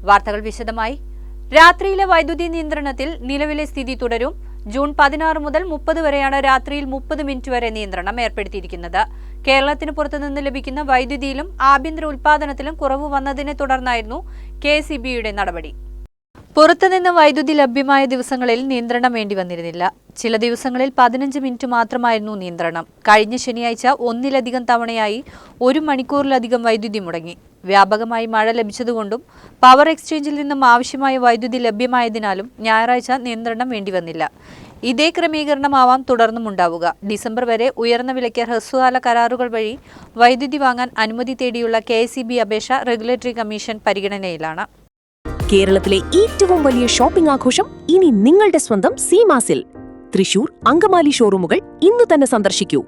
വാർത്തകൾ വിശദമായി. രാത്രിയിലെ വൈദ്യുതി നിയന്ത്രണത്തിൽ നിലവിലെ സ്ഥിതി തുടരും. ജൂൺ 16 മുതൽ 30 വരെയാണ് രാത്രിയിൽ 30 മിനിറ്റ് വരെ നിയന്ത്രണം ഏർപ്പെടുത്തിയിരിക്കുന്നത്. കേരളത്തിന് പുറത്തുനിന്ന് ലഭിക്കുന്ന വൈദ്യുതിയിലും ആഭ്യന്തര ഉൽപാദനത്തിലും കുറവ് വന്നതിനെ തുടർന്നായിരുന്നു കെഎസ്ഇബിയുടെ നടപടി. പുറത്തുനിന്ന് വൈദ്യുതി ലഭ്യമായ ദിവസങ്ങളിൽ നിയന്ത്രണം വേണ്ടി വന്നിരുന്നില്ല. ചില ദിവസങ്ങളിൽ 15 മിനിറ്റ് മാത്രമായിരുന്നു നിയന്ത്രണം. കഴിഞ്ഞ ശനിയാഴ്ച ഒന്നിലധികം തവണയായി 1 മണിക്കൂറിലധികം വൈദ്യുതി മുടങ്ങി. വ്യാപകമായി മഴ ലഭിച്ചതുകൊണ്ടും പവർ എക്സ്ചേഞ്ചിൽ നിന്നും ആവശ്യമായ വൈദ്യുതി ലഭ്യമായതിനാലും ഞായറാഴ്ച നിയന്ത്രണം വേണ്ടിവന്നില്ല. ഇതേ ക്രമീകരണമാവാം തുടർന്നും ഉണ്ടാവുക. ഡിസംബർ വരെ ഉയർന്ന വിലയ്ക്ക് ഹ്രസ്വകാല കരാറുകൾ വഴി വൈദ്യുതി വാങ്ങാൻ അനുമതി തേടിയുള്ള കെഎസ്ഇബി അപേക്ഷ റെഗുലേറ്ററി കമ്മീഷൻ പരിഗണനയിലാണ്. കേരളത്തിലെ ഏറ്റവും വലിയ ഷോപ്പിംഗ് ആഘോഷം ഇനി നിങ്ങളുടെ സ്വന്തം സീമാസിൽ. തൃശൂർ, അങ്കമാലി ഷോറൂമുകൾ ഇന്നു തന്നെ സന്ദർശിക്കൂ.